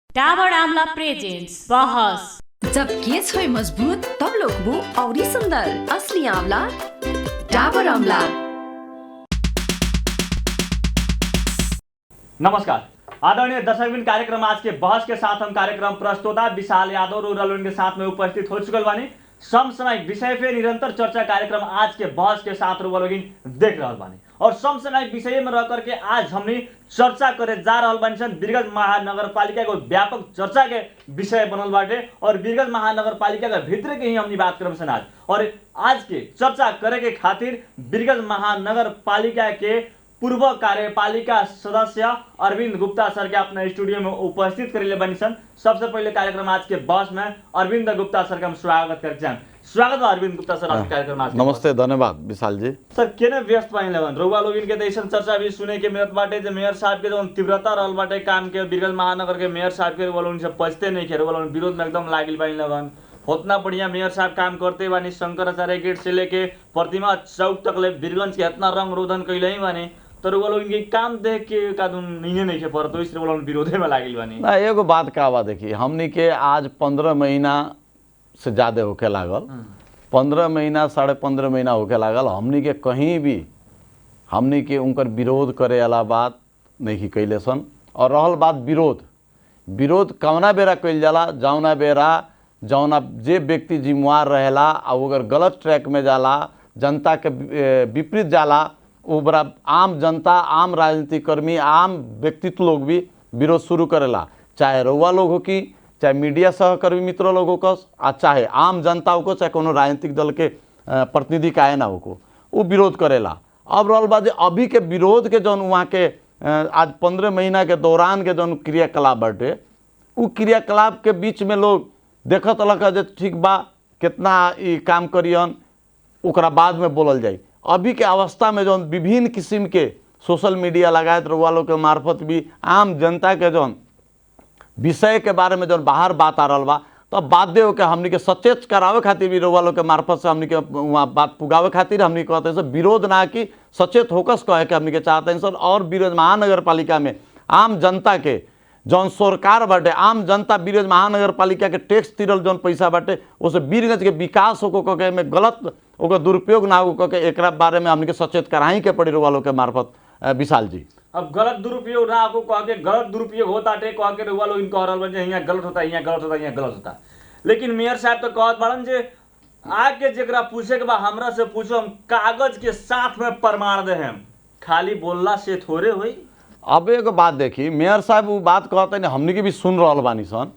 Dabur Amla presents बहस। जब केस होय मजबूत तब लोग और सुंदर असली आंवला डाबर आमला। नमस्कार आदरणीय दर्शकबिन, कार्यक्रम आज के बहस के साथ हम कार्यक्रम प्रस्तोता विशाल यादव रूरल के साथ में उपस्थित हो चुकल बानी। समसामयिक विषय पे निरंतर चर्चा कार्यक्रम आज के बहस के साथ रूरल देख रहा बानी और समसामयिक विषय में रह करके आज हमने चर्चा करे जा रहा बानी सन। वीरगंज महानगर पालिका को व्यापक चर्चा के विषय बनल बाटे और वीरगंज महानगर पालिका के भीतर के ही हमने बात करब सन आज। और आज के चर्चा करे के खातिर वीरगंज महानगर पालिका के पूर्व कार्यपालिका सदस्य अरविंद गुप्ता सर के अपने स्टूडियो में उपस्थित करेले बनी सन। सबसे पहले कार्यक्रम आज के बहस में अरविंद गुप्ता सर का हम स्वागत करते हैं। स्वागत है अरविंद गुप्ता सर आज के कार्यक्रम आज। नमस्ते, धन्यवाद विशाल जी। सर केने व्यस्त पाइन लगन रउवा लोगिन के देशन चर्चा भी सुने के मिलत बाटे जे मेयर साहब के जो तीव्रता रहल बाटे काम के वीरगंज महानगर के मेयर साहब के वालों से पछते नहीं खेरे वालों विरोध में एकदम लागिल बाइन लगन। उतना बढ़िया मेयर साहब काम करते बानी, शंकराचार्य गेट से लेके प्रतिमा चौक तक ले वीरगंज के इतना रंग रोदन कैले ही बानी, तो वो लोग इनके काम देख के कादून नहीं पर तो इसलिए वो लोग विरोधे में लागिल बानी। ना एगो बात का बा, देखिए हमनी के आज 15 महीना से ज़्यादा होके लागल, 15 महीना 15.5 महीना होके लागल। हमनी के कहीं भी हमनी के उनकर विरोध करे वाला बात नहीं कैले सन। और रहल बात विरोध कौना बेरा कैल जाला, जौना बेरा जौना जे व्यक्ति जिम्मेवार रहेला और अगर गलत ट्रैक में जाला, जनता के विपरीत जाला, वो बड़ा आम जनता, आम राजनीतिक कर्मी, आम व्यक्तित्व लोग भी विरोध शुरू करेला। चाहे रउआ लोग हो कि चाहे मीडिया सहकर्मी मित्र लोगों को, चाहे आम जनता हो को, चाहे कोनो राजनीतिक दल के प्रतिनिधि काहे ना हो को, वो विरोध करेला। अब रहल बा जे अभी के विरोध के जौन वहाँ के आज 15 महीना के दौरान के जौन क्रियाकलाप बाटे, वो क्रियाकलाप के बीच में लोग देखत लगा जे ठीक बा कितना ई काम करियन, ओकरा बाद में बोलल जाई। अभी के अवस्था में जौन विभिन्न किस्म के सोशल मीडिया लगायत रउआ लोग के मार्फत भी आम जनता के जौन विषय के बारे में जौन बाहर बात आ रहा बा, तो बाध्य होकर हमनी के सचेत करावे खातिर भी रउआ लोग के मार्फत से हमनी के वहाँ बात पुगावे खातिर हमनी कहते हैं सर, विरोध ना कि सचेत होकर कहे के हमनी के चाहते हैं सर। और वीरगंज महानगर पालिका में आम जनता के जौन सरकार बाटे, आम जनता वीरगंज महानगर पालिका के टैक्स तिरल जौन पैसा बाटे, उसे वीरगंज के विकास होको कह में गलत ओकर दुरुपयोग ना हो कह एक बारे में हमने के सचेत कराही के पड़ी वालों के मार्फत। विशाल जी, अब गलत दुरुपयोग ना हो कह के गलत दुरुपयोग होता टे कह के रउवा लोग कह रहल बन जे यहाँ गलत होता, यहाँ गलत होता, यहाँ गलत होता। लेकिन मेयर साहब तो कहत बाड़न जे आके जेकरा पूछे के बा हमरा से पूछो, हम कागज के साथ में प्रमाण दे हम, खाली बोलला से थोड़े होई। अब एक बात देखी, मेयर साहब वो बात कहते हैं, हमने के भी सुन रहा बानी सन,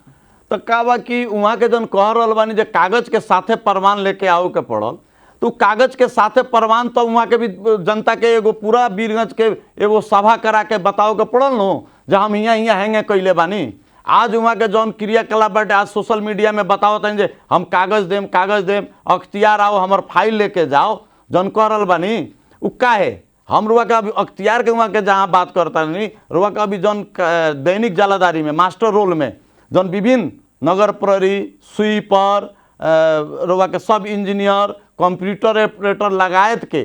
तो का बा कि वहाँ के जन कह रहा बानी जे कागज के साथे प्रमाण लेके आओ के पड़ल, तो कागज के साथे प्रमाण तो वहाँ के भी जनता के एगो पूरा वीरगंज के एगो सभा करा के बताओ के पड़ल नो, जब हम यहाँ हैंगे कैले बानी। आज वहाँ के जौन क्रियाकलाप बाटे आज सोशल मीडिया में बताओ तन जे हम कागज देम, अख्तियार आओ हमार फाइल लेके जाओ, जौन कह रहा बानी उ का है। हम रुआ का अभी अख्तियार के वहाँ के जहाँ बात करता नहीं, रुआ का अभी जौन दैनिक जालादारी में मास्टर रोल में जौन विभिन्न नगर प्रहरी, स्वीपर, रुआ के सब इंजीनियर, कंप्यूटर ऑपरेटर लगायत के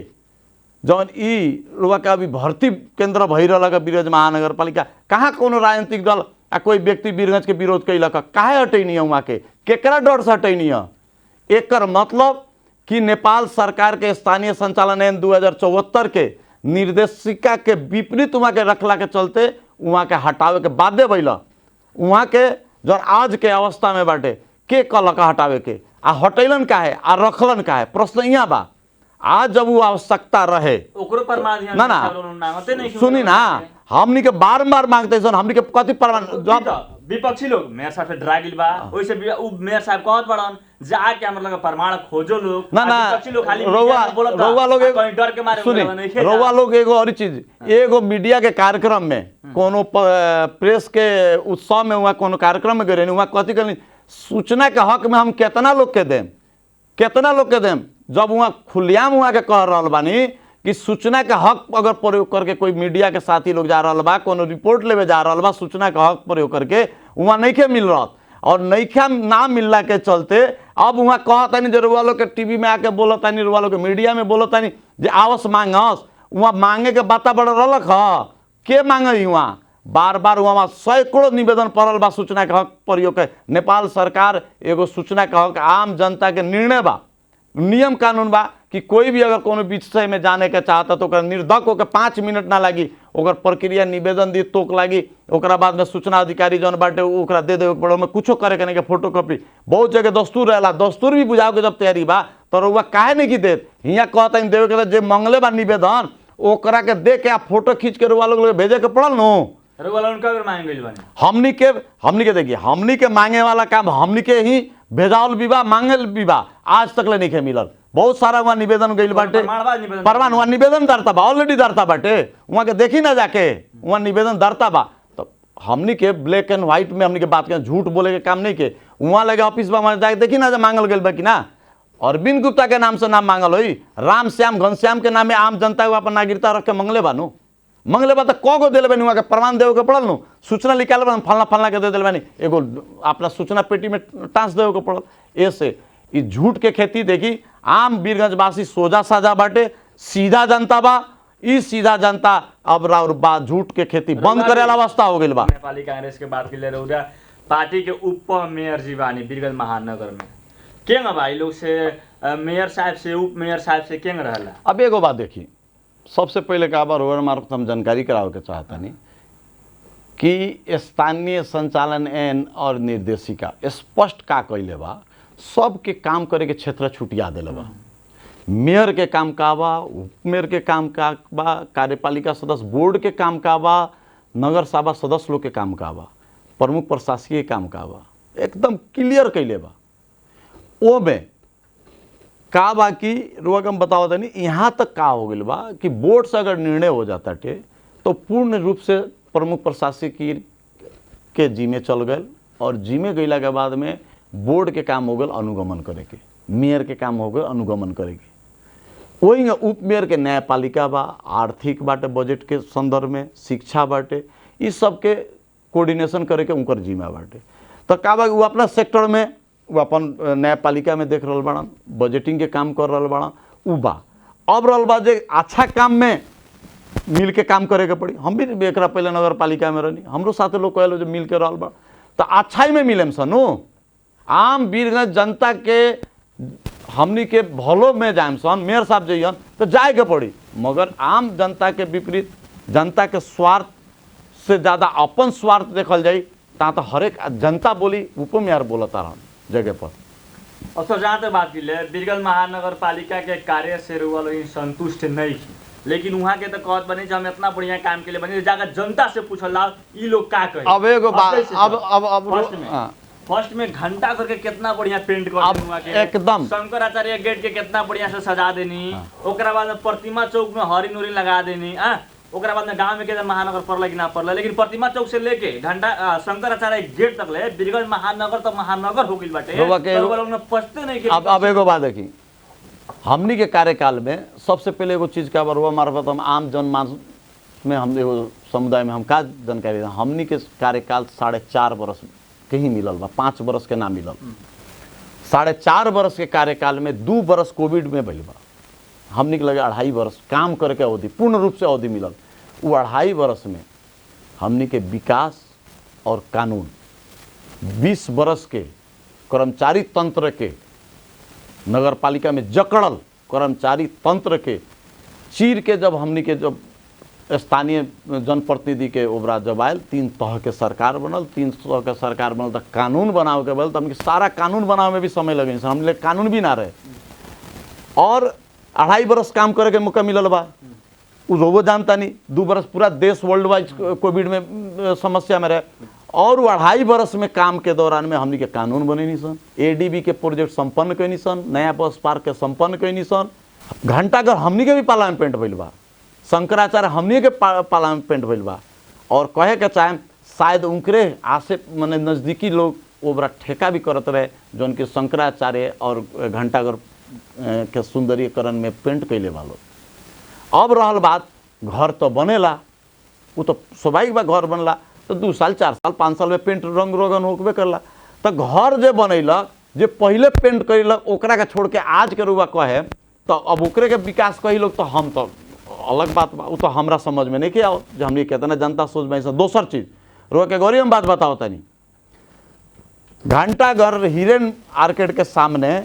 जौन ई रुआ के अभी भर्ती केंद्र भई रहा वीरगंज महानगर पालिका, कहाँ कोनो राजनीतिक दल आ कोई व्यक्ति वीरगंज के विरोध कैलक, काहे हटैनी है वहाँ के, केकरा डर से हटैनी है। एकर मतलब कि नेपाल सरकार के स्थानीय संचालन ऐन 2074 के निर्देशिका के विपरीत वहाँ के रखला के चलते वहाँ के हटावे के बाध्य भइल। वहाँ के जो आज के अवस्था में बाटे के कहलक हटावे के, आ हटैलन का है आ रखलन का है, प्रश्न यहाँ बा। आज जब वो आवश्यकता रहे ना सुनी ना, हमनी के बार मांगते सन, हमनी के कथी प्रमाण विपक्षी लोग मेयर साहब से डरागिल बा, ओइसे उ मेयर साहब कहत बड़न जाके हमर लगे प्रमाण खोजो लोग ना विपक्षी लोग खाली रउवा लोग डर के मारे सुनी, रउवा लोग एगो और चीज, एगो मीडिया के कार्यक्रम में कोनो प्रेस के उत्सव में वहाँ कोनो कार्यक्रम में गए वहाँ कथी करनी, सूचना के हक में हम कितना लोग के देम, जब वहाँ खुलेआम वहाँ के कह रहा बानी कि सूचना के हक अगर प्रयोग करके कोई मीडिया के साथी लोग जा रहा बा, कोनो रिपोर्ट लेवे जा रहा बा, सूचना के हक प्रयोग करके वहाँ नहीं के मिल रहा, और नईखा ना मिलला के चलते अब वहाँ कहतानी जो रुआ लोग के टीवी में आके बोलतानी, रुआ लोग के मीडिया में बोलतानी जे आवस मांगस, वहाँ मांगे के वातावरण रलक ह के मांगे, बार बार वहाँ सैकड़ों निवेदन पड़ल बा सूचना के हक प्रयोग के। नेपाल सरकार एगो सूचना के हक आम जनता के निर्णय बा, नियम कानून बा कि कोई भी अगर कोनो विषय में जाने के चाहता तो ओकरा निर्धक होकर 5 मिनट ना लागी, ओकर प्रक्रिया निवेदन दी तोक लागी, ओकरा बाद में सूचना अधिकारी जौन बाटे ओकरा दे देवे पड़ो में कुछो करे के नहीं के फोटो कॉपी। बहुत जगह दस्तूर रहेला, दस्तूर भी बुझाओ के जब तैयारी बा तो रउआ काहे नहीं की देत। हियाँ कहता देवे के जे मंगले बा निवेदन ओकरा के दे के आ फोटो खींच के रउआ लोग भेजे के पड़ल नो। हमनी के देखिए, हमनी के मांगे वाला काम हमनी के ही भेजावल विवाह मांगल विवाह आज तक ले नहीं के मिलल। बहुत सारा वहाँ निवेदन गइल बाटे, प्रमाण वहाँ निवेदन दर्ता बा, ऑलरेडी दर्ता बाटे, वहाँ के देखी ना जाके वहाँ निवेदन दर्ता बा। तो हमनी के ब्लैक एंड व्हाइट में हमनी के बात के झूठ बोले के काम नहीं के, वहाँ लगे ऑफिस बा वहाँ जाके देखी ना मांगल गइल बा कि ना। अरविंद गुप्ता के नाम से नाम मांगल होई, राम श्याम घनश्याम के नाम में आम जनता को अपन नागरिकता रख के मंगले बानू, मंगले बा तो को दिले बानी, वहाँ के प्रमाण देवे के पड़ल नु, सूचना निकाल बा फलना फलना के दे दिले बानी, एगो अपना सूचना पेटी में टांस देवे के पड़ल। ऐसे ई झूठ के खेती देखी आम वीरगंजवासी सोजा साजा बाटे, सीधा जनता बा, ई सीधा जनता अब राउर बा झूठ के खेती बंद करे वाला अवस्था हो गइल बा। नेपाली कांग्रेस के बात के ले रहे पार्टी के उप मेयर जी बानी वीरगंज महानगर में केंग भाई लोग से मेयर साहब से उप मेयर साहब से केंग रहला। अब एगो बात देखी, सबसे पहले का बार ओवर मार्फत हम जानकारी करावे के चाहतानी कि स्थानीय संचालन एन और निर्देशिका स्पष्ट का कइले बा, सबके काम करे के क्षेत्र छुटिया दिले बा। मेयर के काम का बा, उप मेयर के काम का बा, कार्यपालिका सदस्य बोर्ड के काम का बा, नगर सभा सदस्य लोग के काम का बा, प्रमुख प्रशासकीय काम का बा, एकदम क्लियर कइले बा। ओ में का बा कि रुआ हम बताओ तनी यहाँ तक का हो गइल बा कि बोर्ड से अगर निर्णय हो जाता टे तो पूर्ण रूप से प्रमुख प्रशासकीय के जिम्मे चल गए, और जिम्मे गइला के बाद में बोर्ड के काम हो गए अनुगमन करे के, मेयर के काम हो गए अनुगमन करे के। वही उप मेयर के न्यायपालिका बा, आर्थिक बाटे बजट के संदर्भ में, शिक्षा बाटे, इस सब के कोऑर्डिनेशन करे के उनकर जिम्मा बाटे। तो का बा वो अपना सेक्टर में वो अपन न्यायपालिका में देख रहल बाड़न, बजटिंग के काम कर रहल बाड़न, उ बा। अब रहल बा जे अच्छा काम में मिल के काम करे के पड़ी। हम भी एक पहले नगर पालिका में रहनी, हमरो साथे लोग कहलो जो मिल के रहल बा तो अच्छाई में मिले सनु। आम वीरगंज जनता के हमनी के भलो में जाए सन, मेयर साहब जइयन तो जाए के पड़ी, मगर आम जनता के विपरीत जनता के स्वार्थ से ज़्यादा अपन स्वार्थ देखल जाई ता तो हर एक जनता बोली उप मेयर बोलता रहन जगह पर। और सर जहाँ तक बात की वीरगंज महानगर पालिका के कार्य से रुआ लोग संतुष्ट नहीं थी, लेकिन वहाँ के तो कहत बनी हम इतना बढ़िया काम के लिए बनी जाकर जनता से पूछल ला ई लोग का कहे। अब एगो बात अब फर्स्ट में घंटा करके कितना बढ़िया पेंट कर देनी वहाँ के, एकदम शंकराचार्य गेट के कितना बढ़िया से सजा देनी, ओकरा बाद में प्रतिमा चौक में हरी नूरी लगा देनी, ओकरा बाद में गांव में के महानगर पड़ल कि ना पड़ल, लेकिन प्रतिमा चौक से लेके घंटा शंकराचार्य गेट तक ले वीरगंज महानगर तो महानगर हो गइल बाटे, तो लोग ने पछते नहीं के। अब एगो बात देखी, हमनी के कार्यकाल में सबसे पहले एगो चीज का बरुआ मार्फत हम आम जनमानस में हम एगो समुदाय में हम का जानकारी हमनी के कार्यकाल 4.5 वर्ष के ही मिलल बा, 5 वर्ष के ना मिलल। 4.5 वर्ष के कार्यकाल में 2 वर्ष कोविड में भइल बा, हमनी के लगे 2.5 वर्ष काम करके अवधि पूर्ण रूप से अवधि मिलल। वो 2.5 वर्ष में हमनी के विकास और कानून 20 वर्ष के कर्मचारी तंत्र के नगर पालिका में जकड़ल कर्मचारी तंत्र के चीर के जब हमनी के जब स्थानीय जनप्रतिनिधि के ओबरा जब आयल 3 तह के सरकार बनल, 3 तह के सरकार बनल तो कानून बनावे के बनल, तो हमके सारा कानून बनावे में भी समय लगे, हमने कानून भी ना रहे और 2.5 वर्ष काम करे के मौका मिलल बा। वो जानता नहीं 2 वर्ष पूरा देश वर्ल्ड वाइड कोविड में समस्या में रहे, और 2.5 वर्ष में काम के दौरान में हमनी के कानून बने नहीं सन, एडीबी के प्रोजेक्ट संपन्न कैनी सन, नया बस पार्क के संपन्न कैनी सन, घंटाघर हमनी के भी पाला में पेंट भइल बा, शंकराचार्य हमनी के पाला में पेंट भइल बा। और कहे के चाहे शायद उनकरे आसे माने नज़दीकी लोग ओबरा ठेका भी करत रहे जौन कि शंकराचार्य और घंटाघर के सुंदरीकरण में पेंट कैले वालो। अब रहल बात घर तो बनेला, वो तो स्वाभाविक बा घर बनला तो 2 साल 4 साल 5 साल में पेंट रंग रोगन होबे करला, तो घर जे बनैलक जे पहले पेंट कैलक ओकरा के छोड़ के आज के रुआ कहे तो अब ओकरे के विकास कही लोग तो हम तो अलग बात बा, वो तो हमरा समझ में नहीं के आओ जो हमने कितना जनता सोच में। दोसर चीज रो के गौरी हम बात बताओ तनी, घंटाघर हिरेन आर्केड के सामने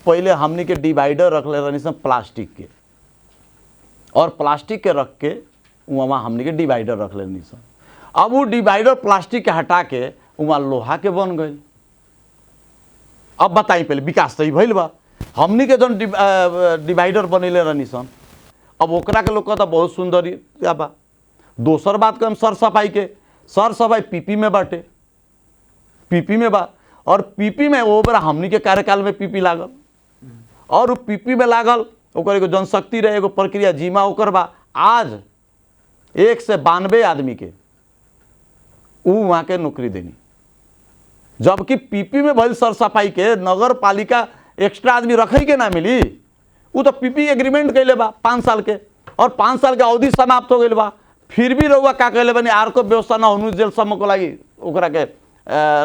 पहले हमने के डिवाइडर रख ले रहनी सब प्लास्टिक के, और प्लास्टिक के रख के वहाँ हमने के डिवाइडर रख लेनी सब। अब वो डिवाइडर प्लास्टिक के हटा के वहाँ लोहा के बन गए। अब बताई पहले विकास सही भइल बा, हमनी के जौन डिवाइडर बनैले रहनी सन, अब ओकरा के लोग कहता बहुत सुंदर क्या बा। दोसर बात कम सर सफाई के, सर सफाई पीपी में बाटे, पीपी में बा, और पीपी में वो बड़ा हमनी के कार्यकाल में पीपी लागल, और वो पीपी में लागल ओकर एगो जनशक्ति रहे, एगो प्रक्रिया जीमा ओकर बा। आज 1 से 92 आदमी के ऊ वहाँ के नौकरी देनी, जबकि पीपी में भइल सर सफाई के नगर पालिका एक्स्ट्रा आदमी रखे के ना मिली। वो तो पीपी एग्रीमेंट कैले बा 5 साल के, और 5 साल के अवधि समाप्त हो गई बा, फिर भी रउआ का कैले बानी आर को व्यवस्था ना होनु जेल सम्म को लागी ओकरा के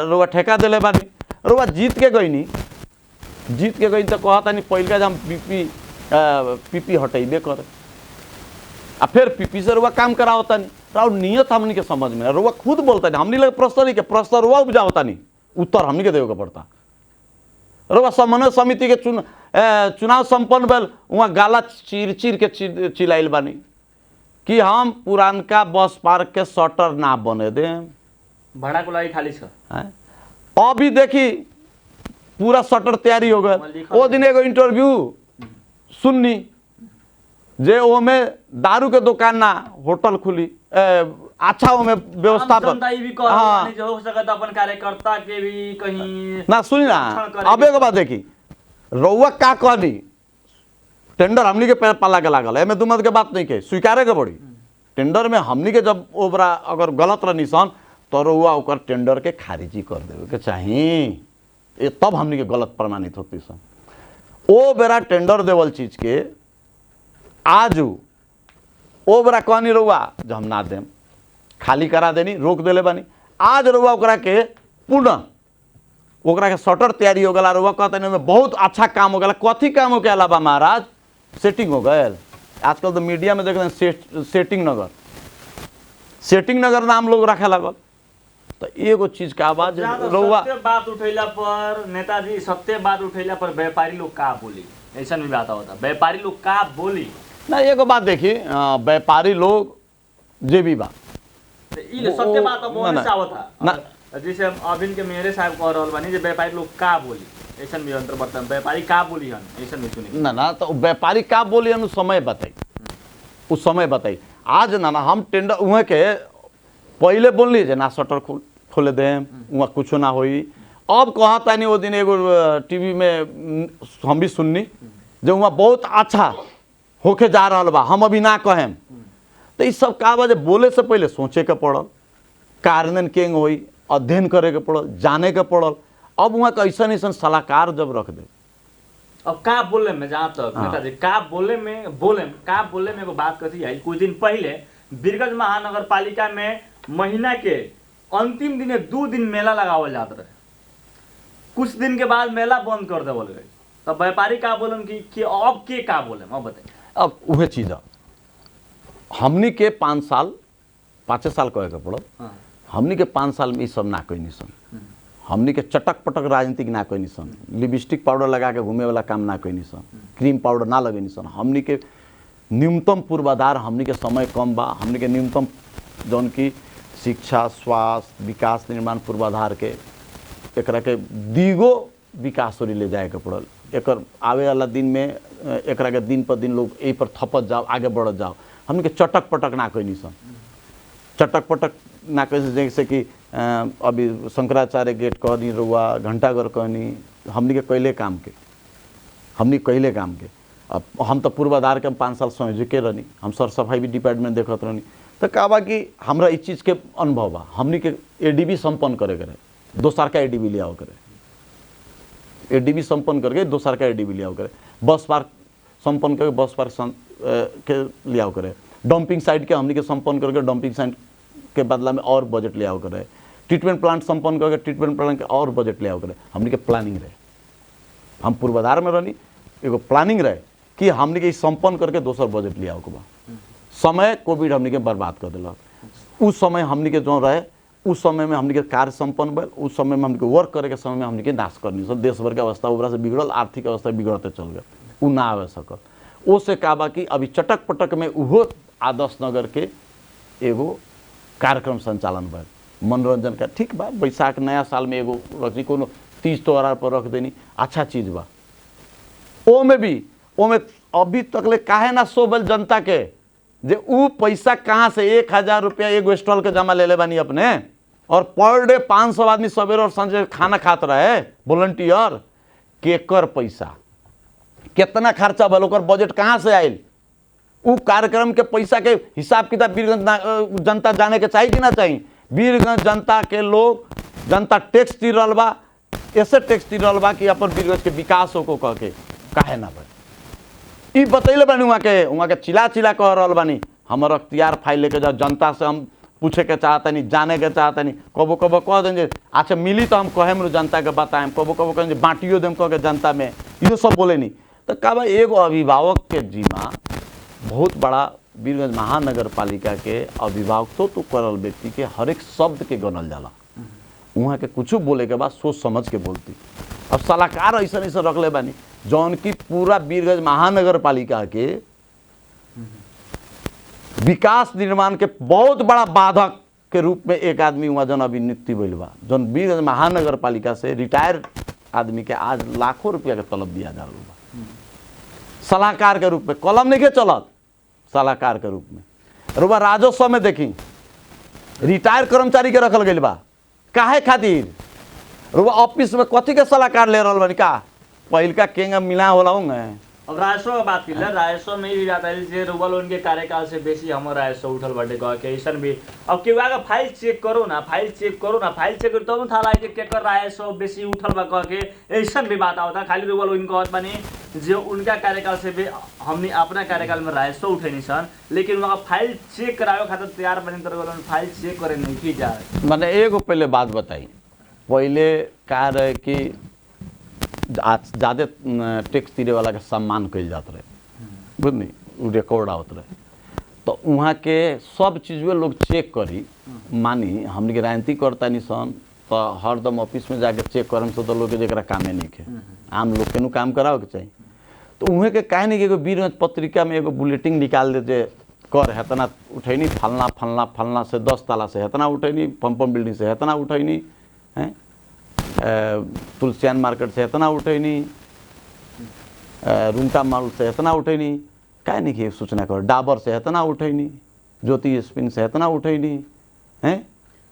रउआ ठेका दिले बानी। रउआ जीत के गई तो कहता नहीं पहले का हम पीपी हटेबे करे, आ फिर पीपी से रुआ काम कराओ तनी। राउर नियत हमनी के समझ में, रुआ खुद बोलता नहीं, हमनी लगे प्रश्न नहीं के प्रश्न रुआ उपजाओता नहीं, उत्तर हमनी के देवे के पड़ता। रुआ समन्वय समिति के चुनाव संपन्न भेल, वहाँ गाला चीर के चिल्लाइल बानी कि हम पुरानका बस पार्क के शटर ना बने दे, भाड़ा को लाई खाली छ। अभी देखी पूरा शटर तैयारी हो गए। वो दिन एगो इंटरव्यू सुननी जे ओमे दारू के दुकान ना होटल खुली, अच्छा ओमे व्यवस्था पर हाँ जो हो सकता अपन कार्यकर्ता के भी कहीं ना सुनी ना। अब एक बात देखी रउआ का कहनी टेंडर हमनी के पाला के लागल, एमे दुमत के बात नहीं के स्वीकारे के पड़ी। टेंडर में हमनी के जब ओबरा अगर गलत रहनी सन तो रउआ ओकर टेंडर के खारिजी कर देवे के चाही, तब हमनी के गलत प्रमाणित होती सन। ओ बेरा टेंडर देवल चीज के आज ओ बेरा कहनी रउआ जो हम ना देम, खाली करा देनी, रोक देले बानी। आज रउआ ओकरा के पुनः ओकरा के शटर तैयारी हो गला, रउआ कहते नहीं बहुत अच्छा काम हो गया। कथी काम हो गया बा महाराज? सेटिंग हो गए। आजकल तो मीडिया में देखते हैं सेटिंग नगर नाम लोग रखे लगल। तो एगो चीज का आवाज रउआ सत्य बात उठैला पर नेताजी, सत्य बात उठैला पर व्यापारी लोग का बोली, ऐसा भी बात होता व्यापारी लोग का बोली ना। एगो बात देखी व्यापारी लोग जे भी बात सत्य बात तो बोलने से आवता ना, जैसे अभिन के मेरे साहब कह रहल बानी जे व्यापारी लोग का बोली, ऐसा भी अंतर बता व्यापारी का बोली हन, ऐसा नहीं सुनी ना ना। तो व्यापारी का बोली हन समय बताई, उस समय बताई। आज ना ना हम टेंडर उहे के पहले बोल लीजिए ना शटर खोले दें वहाँ कुछ ना होई। अब कहता नहीं, वो दिन एगो टीवी में हम भी सुननी जो वहाँ बहुत अच्छा होके जा रहा बा, हम अभी ना कहें। तो इस सब का वजह बोले से पहले सोचे के पड़ल, कार्यान्वयन केंग होई, अध्ययन करे के पड़ल, जाने के पड़ल। अब वहाँ का ऐसा सलाहकार जब रख दे, अब का बोले में जहाँ तक नेताजी का बोले में एगो बात कथी आई। कुछ दिन पहले बीरगंज महानगर पालिका में महीना के अंतिम दिन 2 दिन मेला लगावल जात रहे, कुछ दिन के बाद मेला बंद कर देवल गई। तब व्यापारी का बोलन कि अब के का बोले, अब बताइए। अब वह चीज हमनी के 5 साल 5 साल कहे के पड़ल, हमनी के 5 साल में ये सब ना कोई नहीं सन। हमनी के चटक पटक राजनीतिक ना कोई नहीं सन, लिपस्टिक पाउडर लगा के घूमे वाला काम ना कोई नहीं सन, क्रीम पाउडर ना लगे नहीं सन। हमनी के न्यूनतम पूर्वाधार, हमनी के समय कम बा, हमनी के न्यूनतम जौन की शिक्षा, स्वास्थ्य, विकास, निर्माण पूर्वाधार के एकरा के दीगो विकास ओरी ले जाए के पड़ल। एकर आवे वाला दिन में एकरा के दिन पर दिन लोग यही पर थपत जाओ, आगे बढ़त जाओ। हमनी के चटक पटक ना कोई नहीं सन, चटक पटक ना कैसे, जैसे कि अभी शंकराचार्य गेट कहनी, रुआ घंटाघर कहनी, हमनी के कैले काम के, हमनी कैले काम के। अब हम तो पूर्वाधार के 5 साल संयोजके रहनी, हम सर सफाई भी डिपार्टमेंट देखत रहनी। तो का बा कि हमरा इस चीज़ के अनुभव बा, हमनी के एडीबी संपन्न करे करे, दोसर का एडीबी लियाओ करे, एडीबी संपन्न करके दोसर का एडीबी लियाओ करे, बस पार्क संपन्न करके बस पार्क के लियाओ करे, डंपिंग साइट के हमनी के संपन्न करके डंपिंग साइट के बदला में और बजट लियाओ करे, ट्रीटमेंट प्लांट संपन्न करके ट्रीटमेंट प्लांट के और बजट लियाओ करे। हमनी के प्लानिंग रहे, हम पूर्वाधार में रहनी, एगो प्लानिंग रहे कि हमनी के संपन्न करके दोसर बजट लियाओ के बा। समय कोविड हमनी के बर्बाद कर दिलक। उस समय हमनी के जो रहे उस समय में हमनी के कार्य संपन्न भल, उस समय में हमनी के वर्क करे के समय में हमनी के नाश करनी सब देश भर के अवस्था ओकरा से बिगड़ल, आर्थिक अवस्था बिगड़ते चल गए, उ ना आवे सकल। ओ से का बा कि अभी चटक पटक में उहो आदर्श नगर के एगो कार्यक्रम संचालन भल मनोरंजन का। ठीक बा, बैसाख नया साल में एगो रखी कोनो तीज त्योहार पर रख देनी, अच्छा चीज बा। ओमे अभी तकले काहे ना सोबल जनता के जे उ पैसा कहाँ से 1000 रुपया एगो स्टॉल के जमा ले ले बानी अपने, और पर डे 500 आदमी सवेरे और संजय खाना खात रहे वॉलंटियर। केकर पैसा, कितना खर्चा भल, ओकर बजट कहाँ से आयल, उ कार्यक्रम के पैसा के हिसाब किताब वीरगंज जनता जाने के चाहिए कि ना चाहिए। वीरगंज जनता के लोग, जनता टैक्स दे रहल बा, ऐसे टैक्स दे रहल बा कि अपन वीरगंज के विकास हो को कह के काहे ना भाई ई बतैले बानी। वहाँ के चिल्ला कह रहल बानी हमर अख्तियार फाइल लेके जाओ, जनता से हम पूछे के चाहतनी, जाने के चाहतनी। कबो कबो कह देंगे अच्छा मिली तो हम कहेम जनता के बताएम, कबो कबो कहेंगे बांटियो देम कह के जनता में, इहो सब बोले नहीं। तो का भाई एगो अभिभावक के जिम्मा बहुत बड़ा वीरगंज महानगर पालिका के अभिभावक तो करल व्यक्ति के हर एक शब्द के गनल जाला। वहाँ के कुछ बोले के बाद सोच समझ के बोलती। अब सलाहकार ऐसा ऐसा रख ले बानी जौन की पूरा वीरगंज महानगर पालिका के विकास निर्माण के बहुत बड़ा बाधक के रूप में एक आदमी वहाँ जन अभी नियुक्ति भइल बा, जौन वीरगंज महानगर पालिका से रिटायर आदमी के आज लाखों रुपया के तलब दिया जा रहा बा सलाहकार के रूप में। कलम नहीं के चलत, सलाहकार के रूप में। रुबा राजस्व में देखी रिटायर कर्मचारी के रखल गइल बा, काहे खातिर? रुबा ऑफिस में कथी के सलाहकार ले रहल बानी का? पहिल का केंगा मिला होला होंगे। अब राजस्व की बात कर राजस्व में ही बात है जे रुबल उनके कार्यकाल से बेसी हमर राजस्व उठल बाटे कह के ऐसा भी। अब केहू आगे फाइल चेक करो ना, फाइल चेक करो तब था लागे केकर राजस्व बेसी उठल बा कह के ऐसा भी बात आवता। खाली रुबल उनको कहत बानी जो उनका कार्यकाल से भी हमने अपना कार्यकाल में राजस्व उठेनी सन, लेकिन वहाँ फाइल चेक करावे खातिर तैयार बनी तर फाइल चेक करे नहीं की जाए। मैंने एगो पहले बात बताई, पहले कहा रहे कि ज़्यादा टैक्स तीरे वाला के सम्मान कल जात रहे, बुझनी उ रिकॉर्ड आवत रहे। तो वहाँ के सब चीज़ लोग चेक करी, मानी हमने के राजनीति करता नहीं सन तो हरदम ऑफिस में जाके चेक करम से तो लोग जरा कामे नहीं के, आम लोग के काम करावे के चाहिए। तो उहे के काहे नहीं कि एगो वीरगंज पत्रिका में एगो बुलेटिन निकाल देते कर हेतना उठैनी, फलना फलना फलना से 10 ताला से हेतना उठैनी, पम्पम बिल्डिंग से हेतना उठैनी, हैं तुलसियान मार्केट से इतना उठैनी, रूमटा मॉल से इतना उठैनी, काहे नहीं कि सूचना कर, डाबर से इतना उठैनी, ज्योति स्पिन से इतना उठैनी, हैं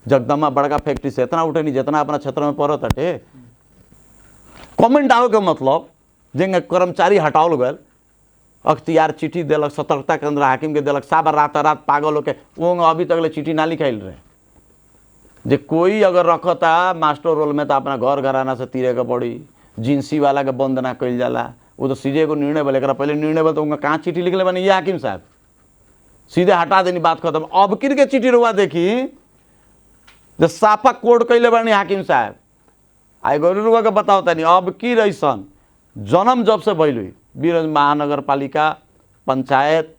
जगदम्बा बड़का फैक्ट्री से इतना उठैनी, जितना अपना क्षेत्र में पड़त हटे। कमेंट आओ के मतलब जेंगे कर्मचारी हटाओल गए, अख्तियार चिट्ठी दिलक, सतर्कता केंद्र हाकिम के दिलक, साबर रात पागल होके वो अभी तक चिट्ठी ना लिखाइल रहे। जे कोई अगर रखता मास्टर रोल में तो अपना घर घराना से तीरे के पड़ी, जिंसी वाला के बंद ना कल जाला, वो तो सीधे को निर्णय बोले पहले निर्णय बोल तो उनका कहाँ चिट्ठी लिखले बनी ये हाकिम साहब, सीधे हटा देनी, बात खत्म। अब किर के चिट्ठी रुआ देखी जो साफा कोड कैले बनी हाकिम साहब, आई गौरुआ के बताओ तनी अब की रईसन जन्म जब से भइल हुई वीरगंज महानगर पालिका, पंचायत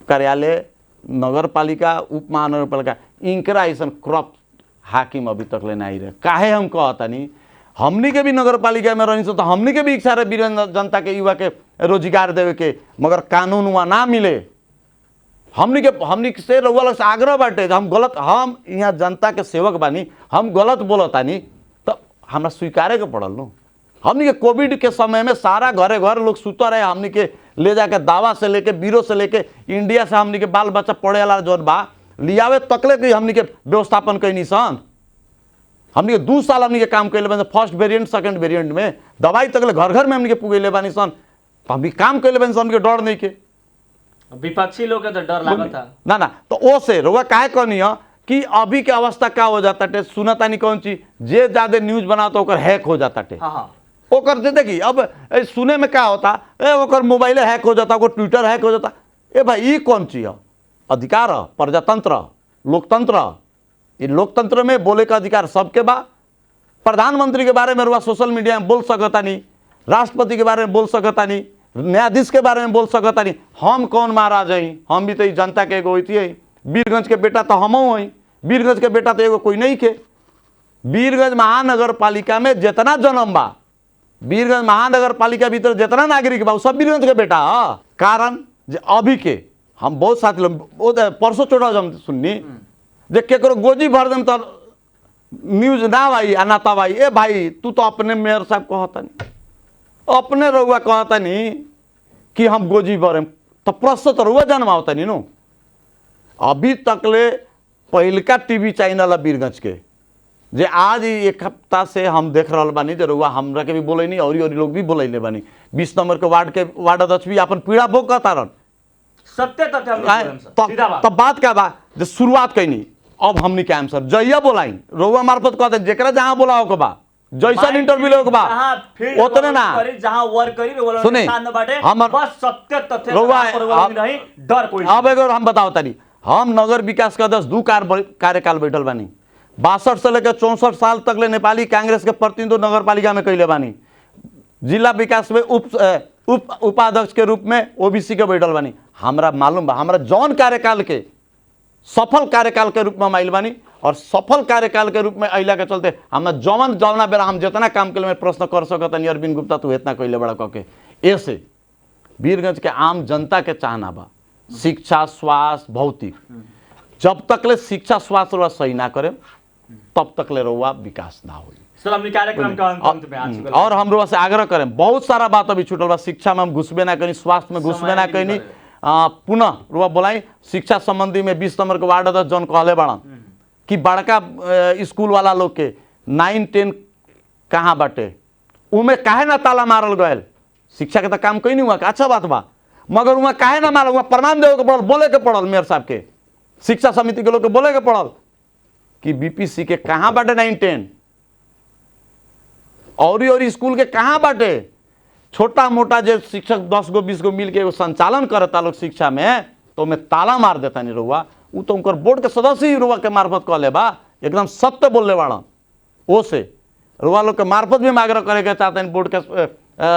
कार्यालय, नगर पालिका, उप महानगर पालिका, इनकरा ऐसा क्रॉप हाकिम अभी तक ले नहीं रहे। काहे हम कहता नहीं, हमनी के भी नगर पालिका में रही तो हमनी के भी इच्छा रहे वीरगंज जनता के युवा के रोजगार देवे के, मगर कानून वहाँ ना मिले। हमनी से रउआ से आग्रह बाटे, हम गलत, हम यहाँ जनता के सेवक बानी, हम गलत बोलतानी तो हमरा स्वीकारे के पड़ल नो। हमनी के कोविड के समय में सारा घरे घर लोग सुता रहे, हमनी के ले जाके दावा से लेके बीरो से लेके इंडिया से हमनी के बाल बच्चा पढ़े वाला जो बा लियावे तकले के हमनी के व्यवस्थापन कैनी सन। हमनी के 2 साल हमनी के काम कैले बानी, फर्स्ट वेरिएंट सेकंड वेरिएंट में दवाई तकले घर घर में हमनी के पुगेले बानी सन, तो हमनी काम कैले बानी सन, हमनी के डर नहीं के। विपक्षी लोग के तो डर लागत था ना तो ओ से रुआ काहे कहनी है कि अभी के अवस्था क्या हो जाता है, सुनता नहीं कौन चीज जे ज्यादा न्यूज बना तो ओकर हैक हो जाता है। हाँ ओकर दे देखी अब सुने में क्या होता है, ओकर मोबाइल हैक हो जाता, ओकर ट्विटर हैक हो जाता। ए भाई ये कौन चीज है? अधिकार है, प्रजातंत्र, लोकतंत्र। ये लोकतंत्र में बोले का अधिकार सबके बा। प्रधानमंत्री के बारे में रुआ सोशल मीडिया में बोल सकता नहीं, राष्ट्रपति के बारे में बोल सकता नहीं, न्यायाधीश के बारे में बोल सकता नहीं। हम कौन महाराज हैं? हम भी तो जनता के एगो होती है। वीरगंज के बेटा तो हम हैं, वीरगंज के बेटा तो एगो कोई नहीं के। वीरगंज महानगर पालिका में जितना जन्म बा, वीरगंज महानगर पालिका भीतर जितना नागरिक बा सब वीरगंज के बेटा है। कारण जे अभी के हम बहुत साथी लोग परसों चोटा हम सुननी जे केकरो गोजी भर देम तो न्यूज ना भाई आ ना ता भाई ए भाई तू तो अपने मेयर साहब कहता नहीं, अपने रउआ कहता नहीं कि हम गोजी भरेम तो प्रश्न तो रउआ जन्मावता नहीं नो। अभी तक ले पहिलका टीवी चैनल है वीरगंज के जे आज ही एक हफ्ता से हम देख रहा बानी जे रउआ हमरा के भी बोले नहीं और लोग भी बोले बानी। 20 नंबर के वार्ड अध्यक्ष भी अपन पीड़ा भोग का तारन सत्य तथ्य हम लोग बोलेम सर, सीधा बात। तब बात क्या बा जे शुरुआत कैनी अब हमनी के आंसर जइया बोलाई रउआ मार्फत कहते जेकरा जहां बोला हो के बा जैसन इंटरव्यू लोग बा उतने ना जहां वर्क करी वो सुने बाटे हम बस सत्य तथ्य रउआ नहीं डर कोई अब एगो हम बताओ तनी हम नगर विकास का 10 कार्यकाल बैठल बानी। 62 से लेकर 64 साल तक ले नेपाली कांग्रेस के प्रतिनिधि नगर पालिका में कैले बानी। जिला विकास में उपाध्यक्ष के रूप में ओबीसी के बैठल बानी। हमरा मालूम बा हमरा जौन कार्यकाल के सफल कार्यकाल के रूप में हम आइल बानी और सफल कार्यकाल के रूप में अइला के चलते हम जौना बेरा हम जितना काम के लिए प्रश्न कर सकता अरविंद गुप्ता तू इतना कैले बड़ा कह के ऐसे वीरगंज के आम जनता के चाहना बा शिक्षा स्वास्थ्य भौतिक जब तक ले शिक्षा स्वास्थ्य रउआ सही ना करे तब तक ले रउआ विकास ना होई। सर हमने कार्यक्रम का अंत में आ चुकल और हम रउआ से आग्रह करें बहुत सारा बात अभी छूटल बा। शिक्षा में हम घुसबे ना करी, स्वास्थ्य में घुसबे ना करी। पुनः रुआ बोलाई शिक्षा संबंधी में 20 नंबर के वार्ड अध्यक्ष जौन कहले बड़ा कि बड़का स्कूल वाला लोग के 9-10 कहाँ बाटे उमे काहे ना ताला मारल गए। शिक्षा के तो काम कहीं नहीं हुआ, अच्छा बात बा, मगर वहाँ काहे ना मारल, वहाँ प्रमाण देवे के पड़ल, बोले के पड़ल मेयर साहब के, शिक्षा समिति के लोग के बोले के पड़ल कि बीपीसी के कहाँ बाटे 9-10 और स्कूल के कहाँ बाटे। छोटा मोटा जो शिक्षक 10 गो 20 गो मिल के संचालन करता लोग शिक्षा में तो मैं ताला मार देता नहीं रुआ। वो तो उनकर बोर्ड के सदस्य ही रुआ के मार्फत कह ले बा, एकदम सत्य बोल ले बाड़ा। वो से रुआ लोग के मार्फत भी आग्रह करे के चाहते हैं बोर्ड के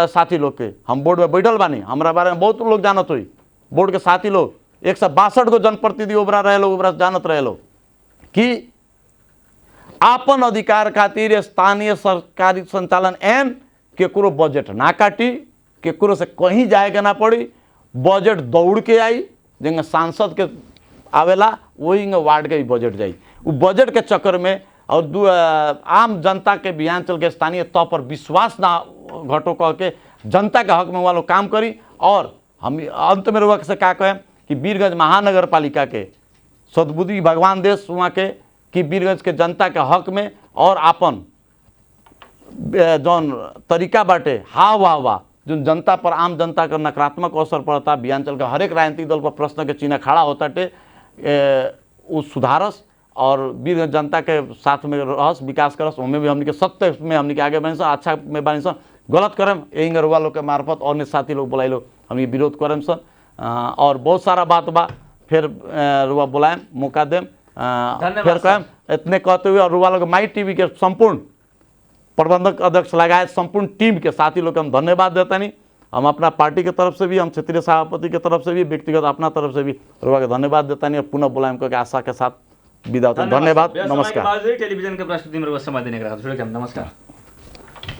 साथी लोग के। हम बोर्ड में बैठल बानी, हमारा बारे में बहुत लोग जानत हुई, बोर्ड के साथी लोग 162 गो जनप्रतिनिधि उभरा रहे लोग, उभरा जानत रहे लोग कि आपन अधिकार खातिर स्थानीय सरकारी संचालन एन केकरो बजट ना काटी, केकरो से कहीं जाए के ना पड़ी, बजट दौड़ के आई जंगे सांसद के आवेला वही वार्ड के भी बजट जाई। वो बजट के चक्कर में और आम जनता के बिहान चल के स्थानीय तौर पर विश्वास ना घटो कह के जनता के हक में वालों काम करी। और हम अंत में रुआ से क्या कहें कि वीरगंज महानगर पालिका के सद्बुद्धि भगवान देश वहाँ के कि वीरगंज के जनता के हक में और आपन जौन तरीका बाटे हाव वाह वाह जो जनता पर आम जनता का नकारात्मक असर पड़ता, बिहानचल का हरेक राजनीतिक दल पर प्रश्न के चिन्ह खड़ा होता टे वो सुधारस और वीरगंज जनता के साथ में रहस विकास करस। उनमें भी हमने के सत्य में हमने के आगे बनी सन, अच्छा में बनी सन, गलत करम यही रुआ लोग के मार्फत और साथी लोग बुलाई लो हम ये विरोध करम सन। और बहुत सारा बात बा फिर रुआ बुलाएम मौका देम फिर कहें इतने कहते हुए और रुआ लोग माई टीवी के संपूर्ण प्रबंधक अध्यक्ष लगाए संपूर्ण टीम के साथी लोग हम धन्यवाद देता नहीं। हम अपना पार्टी के तरफ से भी, हम क्षेत्रीय सभापति के तरफ से भी, व्यक्तिगत अपना तरफ से भी रुआ के धन्यवाद देता नहीं और पुनः बुलाएम करके आशा के साथ विदा होता हूं। धन्यवाद, नमस्कार। टेलीविजन के प्रस्तुति में समय देने का नमस्कार।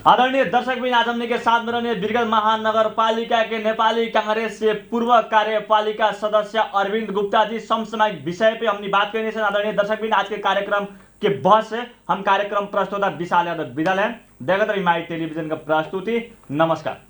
आदरणीय दर्शक भी आज हमने के साथ में रहने वीरगंज महानगर पालिका के नेपाली कांग्रेस से पूर्व कार्यपालिका सदस्य अरविंद गुप्ता जी समसामयिक विषय पे हमने बात करनी है। आदरणीय दर्शक भी आज के कार्यक्रम के बहस से हम कार्यक्रम प्रस्तुता विशाल यादव विदा लें। देखते रहिए माई टेलीविजन का प्रस्तुति। नमस्कार।